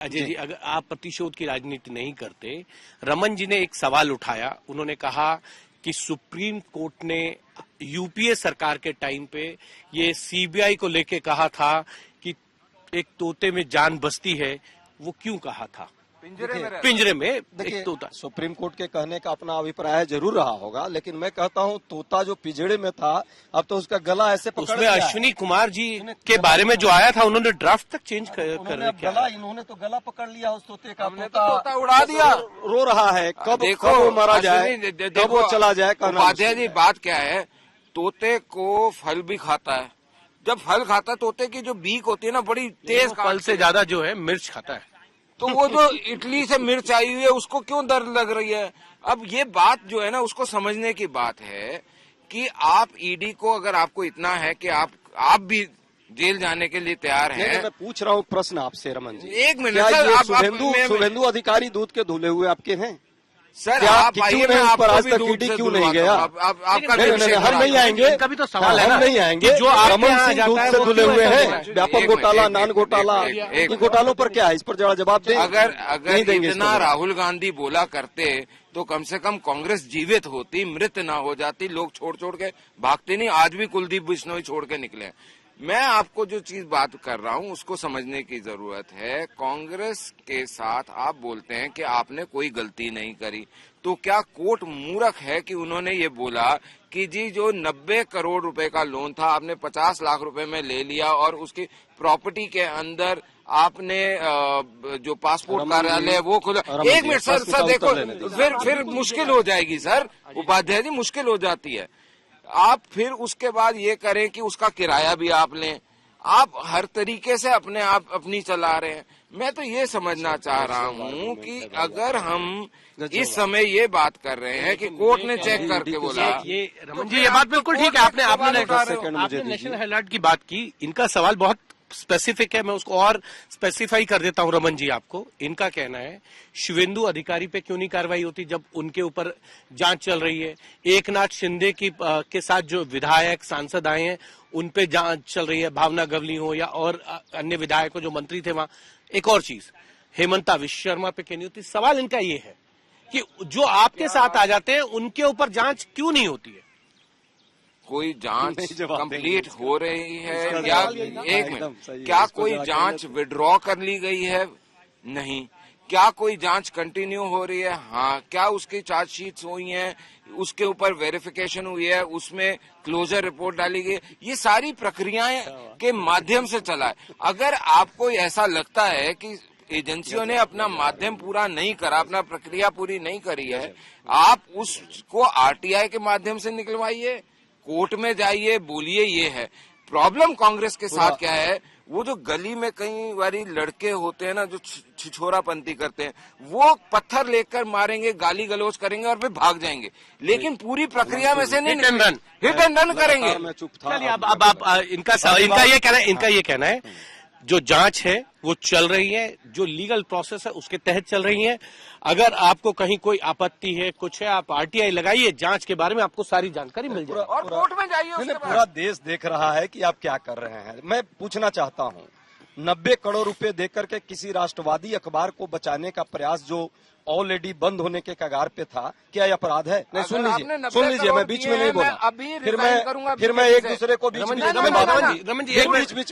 अजय जी, अगर आप प्रतिशोध की राजनीति नहीं करते, रमन जी ने एक सवाल उठाया। उन्होंने कहा कि सुप्रीम कोर्ट ने यूपीए सरकार के टाइम पे ये सीबीआई को लेके कहा था कि एक तोते में जान बसती है, वो क्यों कहा था? पिंजरे में एक तोता। सुप्रीम कोर्ट के कहने का अपना अभिप्राय जरूर रहा होगा, लेकिन मैं कहता हूं तोता जो पिंजरे में था, अब तो उसका गला ऐसे पकड़ उसमें अश्विनी कुमार जी के बारे में जो आया था, उन्होंने ड्राफ्ट तक चेंज कर गला, इन्होंने तो गला पकड़ लिया उस तोते का, तोता उड़ा दिया, रो रहा है। कब वो मारा जाए, कब वो चला जाए। उपाध्याय जी, बात क्या है, तोते को फल भी खाता है। जब फल खाता है, तोते की जो बीक होती है ना, बड़ी तेज, फल से ज्यादा जो है मिर्च खाता है। तो वो जो इटली से मिर्च आई हुई है, उसको क्यों दर्द लग रही है? अब ये बात जो है ना, उसको समझने की बात है कि आप ईडी को, अगर आपको इतना है कि आप भी जेल जाने के लिए तैयार हैं। मैं पूछ रहा हूँ प्रश्न आपसे रमन जी, एक मिनट सर, शुभेंदु अधिकारी दूध के धुले हुए आपके हैं सर? आप आइए ना, आप आज तक ईडी क्यों नहीं गया? आपका हम नहीं आएंगे, इनका भी तो सवाल है ना, हम नहीं आएंगे। जो रमन सिंह दूध से धुले हुए हैं, व्यापक घोटाला, नान घोटाला, इन घोटालों पर क्या है? इस पर जरा जवाब दें। अगर इतना राहुल गांधी बोला करते तो कम से कम कांग्रेस जीवित होती, मृत ना हो जाती, लोग छोड़ छोड़ के भागते नहीं। आज भी कुलदीप बिश्नोई छोड़ के निकले। मैं आपको जो चीज बात कर रहा हूं उसको समझने की जरूरत है। कांग्रेस के साथ आप बोलते हैं कि आपने कोई गलती नहीं करी, तो क्या कोर्ट मूर्ख है कि उन्होंने ये बोला कि जी जो 90 करोड़ रुपए का लोन था, आपने 50 लाख रुपए में ले लिया और उसकी प्रॉपर्टी के अंदर आपने जो पासपोर्ट कार्यालय वो खोला। एक मिनट सर देखो, फिर मुश्किल हो जाएगी सर, उपाध्याय जी, मुश्किल हो जाती है। आप फिर उसके बाद ये करें कि उसका किराया भी आप लें। आप हर तरीके से अपने आप अपनी चला रहे हैं। मैं तो ये समझना चाह रहा हूँ कि अगर हम इस समय ये बात कर रहे हैं कि कोर्ट ने चेक करके बोला, ये रमन जी, ये बात बिल्कुल ठीक है। आपने नेशनल अलर्ट की बात की, इनका सवाल बहुत स्पेसिफिक है, मैं उसको और स्पेसिफाई कर देता हूं रमन जी आपको। इनका कहना है शुभेंदु अधिकारी पे क्यों नहीं कार्रवाई होती जब उनके ऊपर जांच चल रही है? एकनाथ शिंदे की के साथ जो विधायक सांसद आए हैं उन पे जांच चल रही है, भावना गवली हो या और अन्य विधायकों जो मंत्री थे वहां। एक और चीज, हेमंता विश्व शर्मा पे क्यों नहीं होती? सवाल इनका ये है कि जो आपके साथ आ जाते हैं उनके ऊपर जांच क्यों नहीं होती है? कोई जांच कंप्लीट हो रही है या एक मिनट, क्या कोई जांच विड्रॉ कर ली गई है? नहीं। क्या कोई जांच कंटिन्यू हो रही है? हाँ। क्या उसकी चार्जशीट्स हुई हैं, उसके ऊपर वेरिफिकेशन हुई है, उसमें क्लोजर रिपोर्ट डाली गई? ये सारी प्रक्रियाएं के माध्यम से चला है। अगर आपको ऐसा लगता है कि एजेंसियों ने अपना माध्यम पूरा नहीं करा, अपना प्रक्रिया पूरी नहीं करी है, आप उसको आरटीआई के माध्यम से निकलवाइए, कोर्ट में जाइए, बोलिए। ये है प्रॉब्लम कांग्रेस के साथ। क्या है, वो जो गली में कई बारी लड़के होते हैं ना, जो छिछोरापंती करते हैं, वो पत्थर लेकर मारेंगे, गाली गलौज करेंगे और फिर भाग जाएंगे, लेकिन पूरी प्रक्रिया में से नहीं, हिट एंड रन करेंगे। चलिए, अब इनका ये कहना है जो जांच है वो चल रही है, जो लीगल प्रोसेस है उसके तहत चल रही है। अगर आपको कहीं कोई आपत्ति है, कुछ है, आप आरटीआई लगाइए, जांच के बारे में आपको सारी जानकारी मिल जाएगी और कोर्ट में जाइए। पूरा देश देख रहा है कि आप क्या कर रहे हैं। मैं पूछना चाहता हूं, 90 करोड़ रुपए देकर के किसी राष्ट्रवादी अखबार को बचाने का प्रयास जो ऑलरेडी बंद होने के कगार पे था, क्या यह अपराध है? नहीं, सुन लीजिए, मैं बीच में नहीं बोला, फिर मैं एक दूसरे को बीच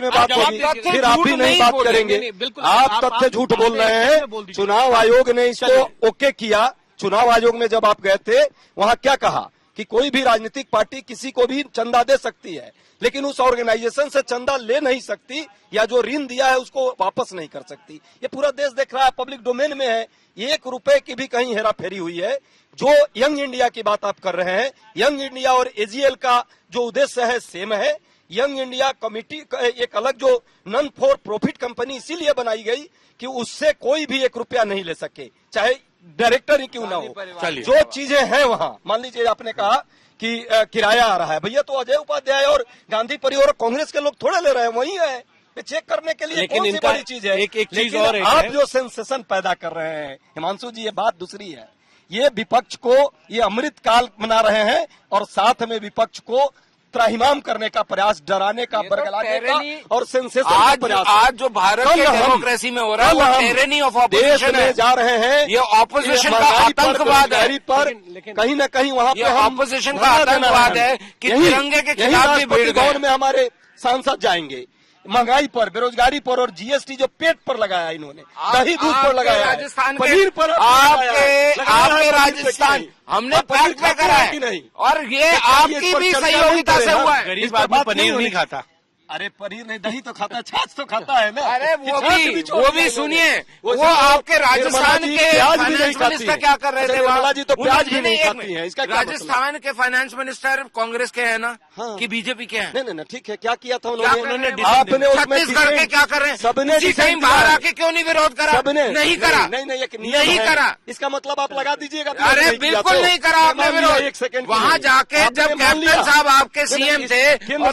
में बात होगी, फिर आप भी नहीं बात करेंगे। आप तथ्य झूठ बोल रहे हैं। चुनाव आयोग ने इसको ओके किया। चुनाव आयोग में जब आप गए थे, वहां क्या कहा कि कोई भी राजनीतिक पार्टी किसी को भी चंदा दे सकती है, लेकिन उस ऑर्गेनाइजेशन से चंदा ले नहीं सकती या जो ऋण दिया है उसको वापस नहीं कर सकती। ये पूरा देश देख रहा है, पब्लिक डोमेन में है। 1 रुपए की भी कहीं हेराफेरी हुई है। जो यंग इंडिया की बात आप कर रहे हैं, यंग इंडिया और एजीएल का जो उद्देश्य है सेम है। यंग इंडिया कमिटी एक अलग जो नॉन फॉर प्रॉफिट कंपनी इसीलिए बनाई गई कि उससे कोई भी 1 रुपया नहीं ले सके, चाहे डायरेक्टर ही क्यों ना हो। जो चीजें हैं वहां, मान लीजिए आपने कहा कि किराया आ रहा है, भैया तो अजय उपाध्याय और गांधी परिवार कांग्रेस के लोग थोड़े ले रहे हैं, वही है चेक करने के लिए। लेकिन कौन सी बड़ी चीज है? एक चीज और आप जो सेंसेशन पैदा कर रहे हैं हिमांशु जी, ये बात दूसरी है। ये विपक्ष को ये अमृत काल मना रहे हैं और साथ में विपक्ष को त्राहिमाम करने का प्रयास, डराने का, बरगलाने का और सेंसेशन का प्रयास। आज जो भारत के डेमोक्रेसी में हो रहा है वो टेरेनी ऑफ ऑपोजिशन है। जा रहे हैं, ये ऑपोजिशन का आतंकवाद है, पर कहीं न कहीं वहाँ पे ऑपोजिशन का आतंकवाद है कि तिरंगे के खिलाफ भी भीड़ गए। में हमारे सांसद जाएंगे, महंगाई पर, बेरोजगारी पर और जीएसटी जो पेट पर लगाया इन्होंने, दही दूध पर लगाया, राजस्थान पनीर पर आपके राजस्थान हमने पैक पे करा है नहीं, और ये आपकी भी सहयोगिता से हुआ है। गरीब आदमी पनीर नहीं खाता। अरे पनीर नहीं, दही तो खाता है, छाछ तो खाता है ना। अरे वो भी सुनिए, वो आपके राजस्थान के फाइनेंस मिनिस्टर क्या कर रहे थे वहाँ? जी तो प्याज भी नहीं खाती है, इसका राजस्थान के फाइनेंस मिनिस्टर कांग्रेस के है ना कि बीजेपी के हैं? नहीं, ठीक है, क्या किया था उन्होंने? आपने छत्तीसगढ़ के क्या कर रहे हैं? सबने टाइम बाहर आके क्यों नहीं विरोध करा? सबने नहीं करा, नहीं करा। इसका मतलब आप लगा दीजिएगा। अरे बिल्कुल नहीं करा आपने विरोध। एक सेकंड, वहाँ जाके जब कैप्टन साहब आपके सीएम थे और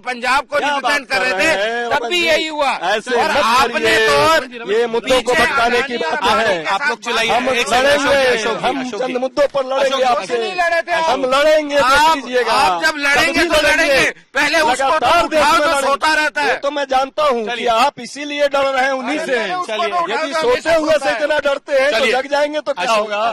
पंजाब को रिप्रेजेंट कर रहे थे तब भी यही हुआ। और आपने तो ये मुद्दों को भटकाने की बात है। आप लोग चलाइए, हम लड़ेंगे, हम चंद मुद्दों पर लड़ेंगे आपसे, नहीं लड़े थे हम लड़ेंगे। आप जब लड़ेंगे तो लड़ेंगे, पहले उसको तो उठाओ जो सोता रहता है। तो मैं जानता हूँ कि आप इसीलिए डर रहे हैं उन्हीं से। यदि सोते हुए से इतना डरते हैं तो जग जाएंगे तो क्या होगा।